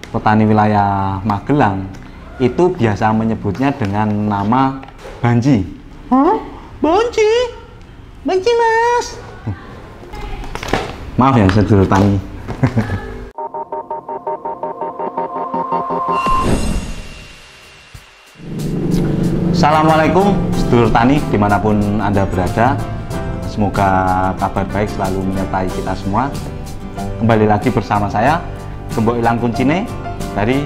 petani wilayah Magelang itu biasa menyebutnya dengan nama banji. Hah? Banji? Banji, Mas? Maaf ya, sedulur tani. Assalamualaikum sedulur tani dimanapun Anda berada. Semoga kabar baik selalu menyertai kita semua. Kembali lagi bersama saya Gembok Ilang Kuncine dari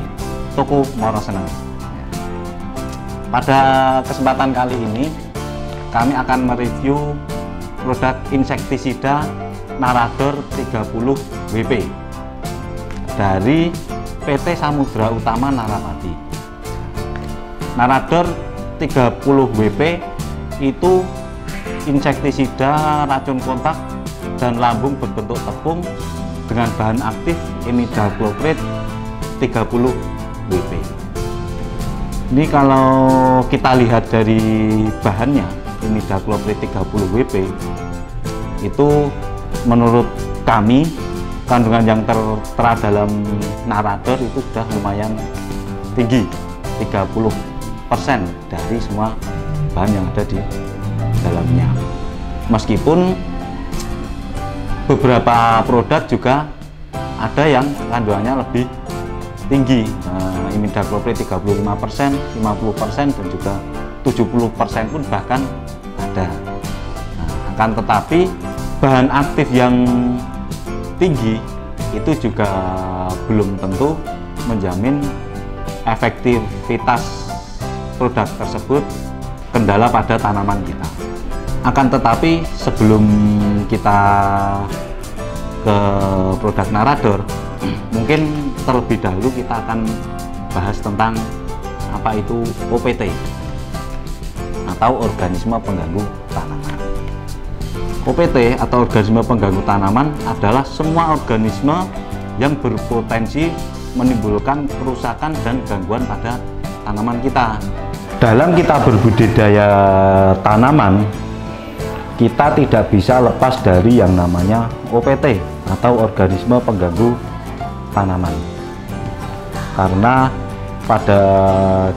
Toko Moro Seneng. Pada kesempatan kali ini kami akan mereview produk insektisida Narador 30 WP dari PT Samudra Utama Narapati. Narador 30 WP itu insektisida racun kontak dan lambung berbentuk tepung dengan bahan aktif imidacloprid 30 WP. Ini kalau kita lihat dari bahannya, imidacloprid 30 WP itu menurut kami kandungan yang tertera dalam Narador itu sudah lumayan tinggi, 30% dari semua bahan yang ada di dalamnya. Meskipun beberapa produk juga ada yang kandungannya lebih tinggi, imidacloprid 35%, 50% dan juga 70% pun bahkan ada. Akan tetapi bahan aktif yang tinggi itu juga belum tentu menjamin efektivitas produk tersebut kendala pada tanaman kita. Akan tetapi sebelum kita ke produk Narador, mungkin terlebih dahulu kita akan bahas tentang apa itu OPT atau organisme pengganggu tanaman. OPT atau organisme pengganggu tanaman adalah semua organisme yang berpotensi menimbulkan kerusakan dan gangguan pada tanaman kita. Dalam kita berbudidaya tanaman, kita tidak bisa lepas dari yang namanya OPT atau organisme pengganggu tanaman. Karena pada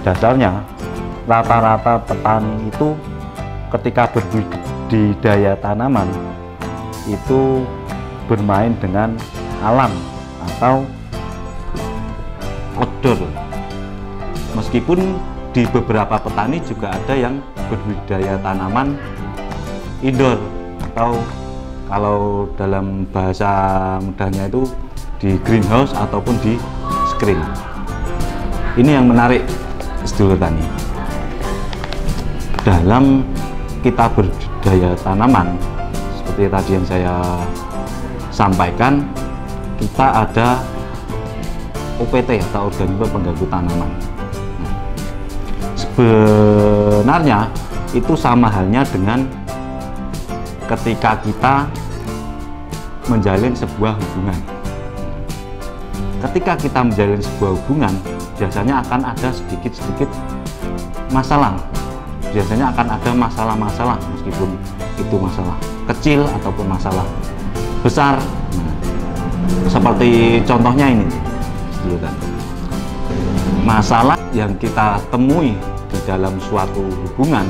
dasarnya rata-rata petani itu ketika berbudidaya tanaman itu bermain dengan alam atau outdoor. Meskipun di beberapa petani juga ada yang berbudidaya tanaman indoor atau kalau dalam bahasa mudahnya itu di greenhouse ataupun di screen. Ini yang menarik sedulur tani. Dalam kita berbudidaya tanaman seperti tadi yang saya sampaikan, kita ada OPT atau organisme pengganggu tanaman. Sebenarnya itu sama halnya dengan ketika kita menjalin sebuah hubungan. Ketika kita menjalin sebuah hubungan, biasanya akan ada sedikit-sedikit masalah. Biasanya akan ada masalah-masalah, meskipun itu masalah kecil ataupun masalah besar. Seperti contohnya ini, masalah yang kita temui di dalam suatu hubungan,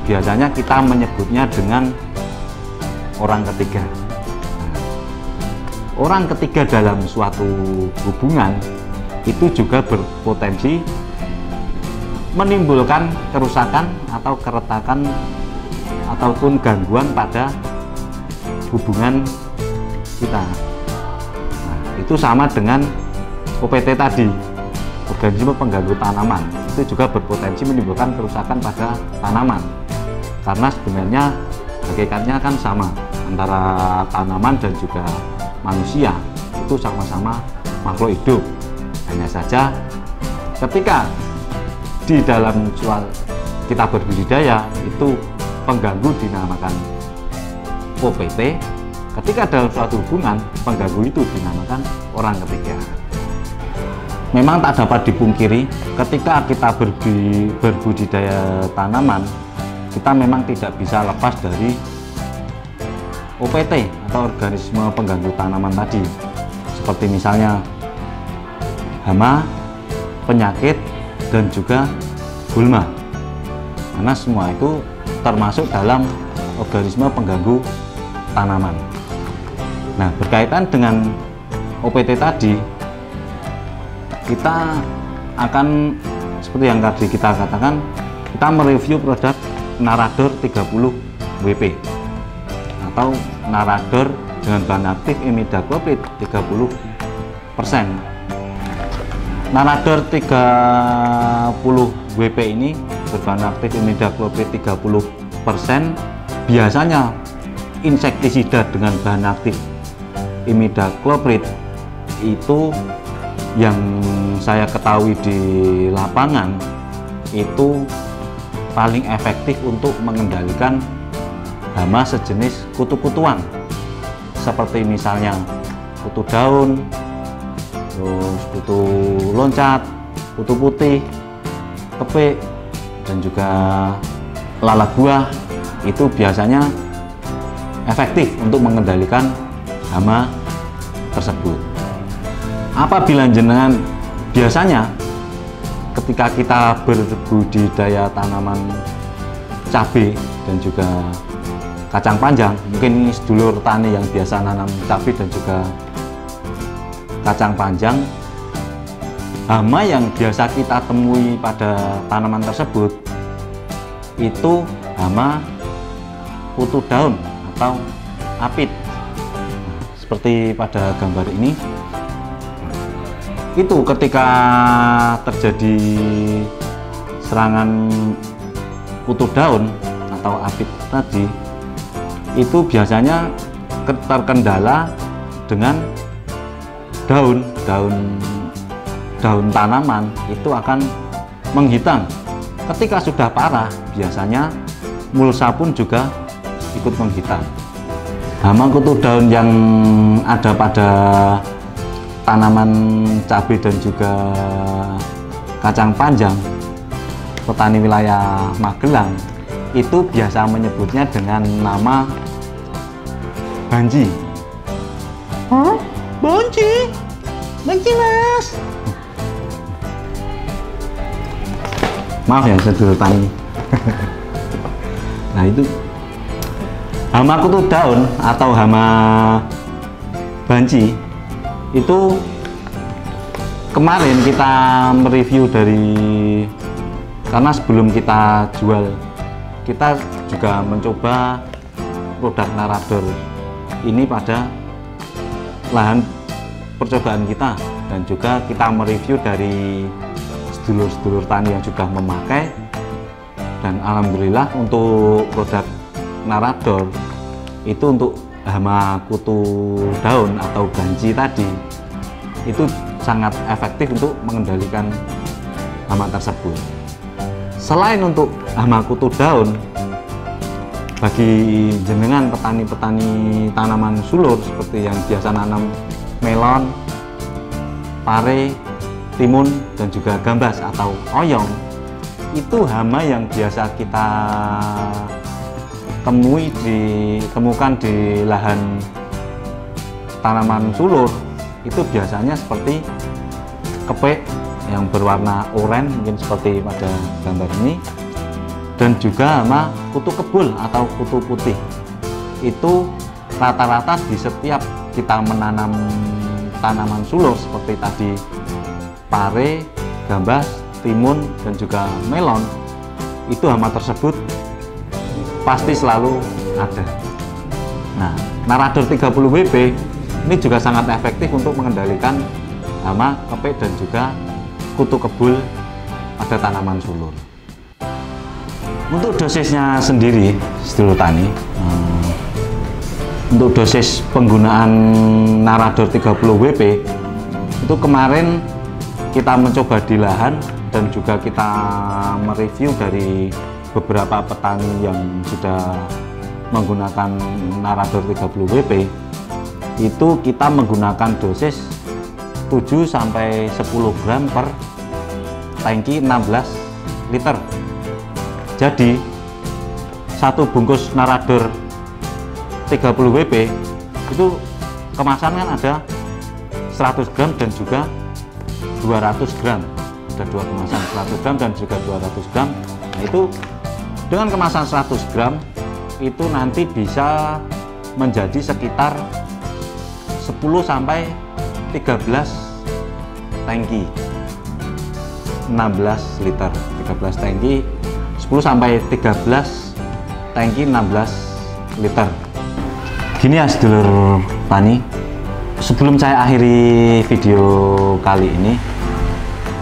biasanya kita menyebutnya dengan orang ketiga. Orang ketiga dalam suatu hubungan itu juga berpotensi menimbulkan kerusakan atau keretakan ataupun gangguan pada hubungan kita. Nah, itu sama dengan OPT tadi, organisme pengganggu tanaman, itu juga berpotensi menimbulkan kerusakan pada tanaman. Karena sebenarnya hakikatnya kan sama antara tanaman dan juga manusia, itu sama-sama makhluk hidup. Hanya saja ketika di dalam kita berbudidaya itu pengganggu dinamakan OPT, ketika dalam suatu hubungan pengganggu itu dinamakan orang ketiga. Memang tak dapat dipungkiri ketika kita berbudidaya tanaman, kita memang tidak bisa lepas dari OPT atau organisme pengganggu tanaman tadi. Seperti misalnya hama, penyakit, dan juga gulma, karena semua itu termasuk dalam organisme pengganggu tanaman. Nah, berkaitan dengan OPT tadi, kita akan seperti yang tadi kita katakan, kita mereview produk Narador 30 WP atau Narador dengan bahan aktif imidacloprid 30%. Narador 30 WP ini berbahan aktif imidacloprid 30%. Biasanya insektisida dengan bahan aktif imidacloprid itu yang saya ketahui di lapangan itu paling efektif untuk mengendalikan hama sejenis kutu-kutuan, seperti misalnya kutu daun, terus kutu loncat, kutu putih, kepik, dan juga lalat buah. Itu biasanya efektif untuk mengendalikan hama tersebut. Apabila jenengan biasanya ketika kita berbudidaya tanaman cabai dan juga kacang panjang, mungkin ini sedulur tani yang biasa nanam cabai dan juga kacang panjang, hama yang biasa kita temui pada tanaman tersebut itu hama kutu daun atau apit. Seperti pada gambar ini, itu ketika terjadi serangan kutu daun atau apit tadi, itu biasanya terkendala dengan daun tanaman itu akan menghitam. Ketika sudah parah, biasanya mulsa pun juga ikut menghitam. Hama kutu daun yang ada pada tanaman cabai dan juga kacang panjang petani wilayah Magelang itu biasa menyebutnya dengan nama banji. Hah? Banji? Banji, Mas? Maaf ya, sedulur tani. Nah, itu hama kutu daun atau hama banji itu kemarin kita mereview karena sebelum kita jual, kita juga mencoba produk Narador ini pada lahan percobaan kita, dan juga kita mereview dari sedulur-sedulur tani yang sudah memakai, dan alhamdulillah untuk produk Narador itu untuk hama kutu daun atau banji tadi itu sangat efektif untuk mengendalikan hama tersebut. Selain untuk hama kutu daun, bagi jenengan petani-petani tanaman sulur seperti yang biasa nanam melon, pare, timun, dan juga gambas atau oyong, itu hama yang biasa kita temukan di lahan tanaman sulur itu biasanya seperti kepik yang berwarna oranye, mungkin seperti pada gambar ini, dan juga hama kutu kebul atau kutu putih. Itu rata-rata di setiap kita menanam tanaman sulur seperti tadi pare, gambas, timun, dan juga melon, itu hama tersebut pasti selalu ada. Nah, Narador 30 WP ini juga sangat efektif untuk mengendalikan hama, kepik, dan juga kutu kebul pada tanaman sulur. Untuk dosisnya sendiri, sedulur tani, untuk dosis penggunaan Narador 30 WP itu kemarin kita mencoba di lahan, dan juga kita mereview dari beberapa petani yang sudah menggunakan Narador 30 WP, itu kita menggunakan dosis 7-10 gram per tangki 16 liter. Jadi satu bungkus Narador 30 WP itu kemasan kan ada 100 gram dan juga 200 gram. Ada dua kemasan 100 gram dan juga 200 gram. Nah, itu dengan kemasan 100 gram itu nanti bisa menjadi sekitar 10 sampai 13 tangki 16 liter. 13 tangki 10 sampai 13 tangki 16 liter. Gini ya sedulur tani, sebelum saya akhiri video kali ini,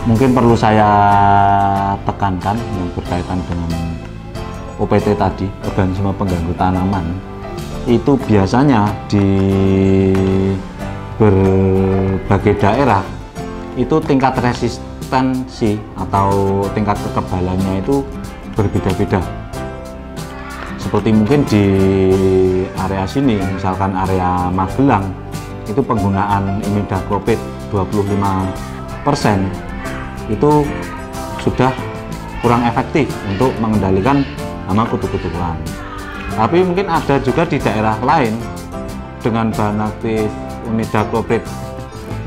mungkin perlu saya tekankan yang berkaitan dengan OPT tadi, organisme pengganggu tanaman. Itu biasanya di berbagai daerah itu tingkat resistensi atau tingkat kekebalannya itu berbeda-beda. Seperti mungkin di area sini, misalkan area Magelang, itu penggunaan imidacloprid 25% itu sudah kurang efektif untuk mengendalikan hama kutu-kutuan. Tapi mungkin ada juga di daerah lain dengan bahan aktif imidacloprid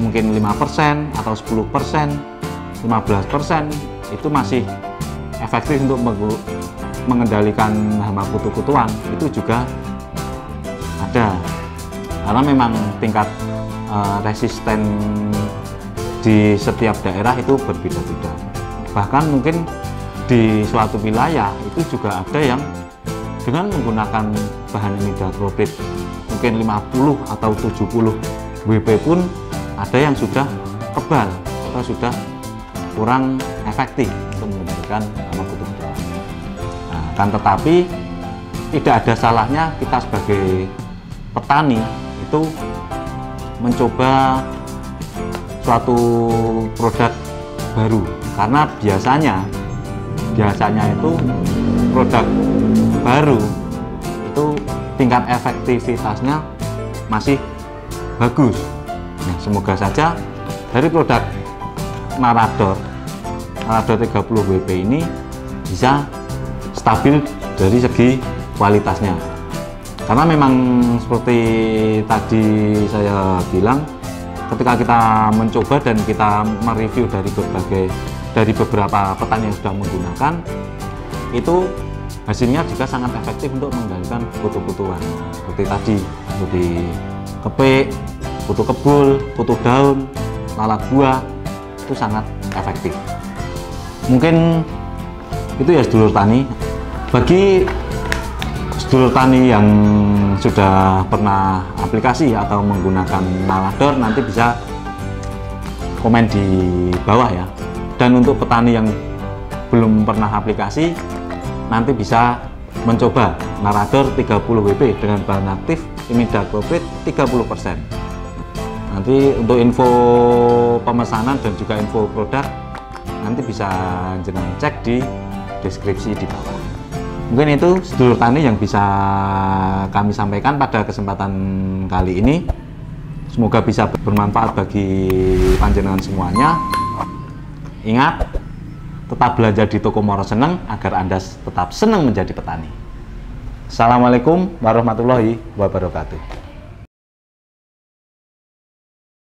mungkin 5% atau 10%, 15% itu masih efektif untuk mengendalikan hama kutu-kutuan. Itu juga ada, karena memang tingkat resisten di setiap daerah itu berbeda-beda. Bahkan mungkin di suatu wilayah itu juga ada yang dengan menggunakan bahan imidacloprid mungkin 50 atau 70 WP pun ada yang sudah kebal atau sudah kurang efektif untuk mengendalikan hama kutu-kutuan. Nah, kan tetapi tidak ada salahnya kita sebagai petani itu mencoba suatu produk baru, karena biasanya itu produk baru itu tingkat efektivitasnya masih bagus. Nah, semoga saja dari produk Narador 30 WP ini bisa stabil dari segi kualitasnya, karena memang seperti tadi saya bilang, ketika kita mencoba dan kita mereview dari beberapa petani yang sudah menggunakan, itu hasilnya juga sangat efektif untuk mengendalikan kutu-kutuan seperti tadi, seperti kepik, kutu kebul, kutu daun, lalat buah, itu sangat efektif. Mungkin itu ya sedulur tani. Bagi sedulur tani yang sudah pernah aplikasi atau menggunakan Narador, nanti bisa komen di bawah ya. Dan untuk petani yang belum pernah aplikasi, nanti bisa mencoba Narador 30 WP dengan bahan aktif imidacloprid 30%. Nanti untuk info pemesanan dan juga info produk nanti bisa jenengan cek di deskripsi di bawah. Mungkin itu sedulur tani yang bisa kami sampaikan pada kesempatan kali ini. Semoga bisa bermanfaat bagi panjenengan semuanya. Ingat, tetap belanja di toko Moro Seneng agar Anda tetap senang menjadi petani. Assalamualaikum warahmatullahi wabarakatuh.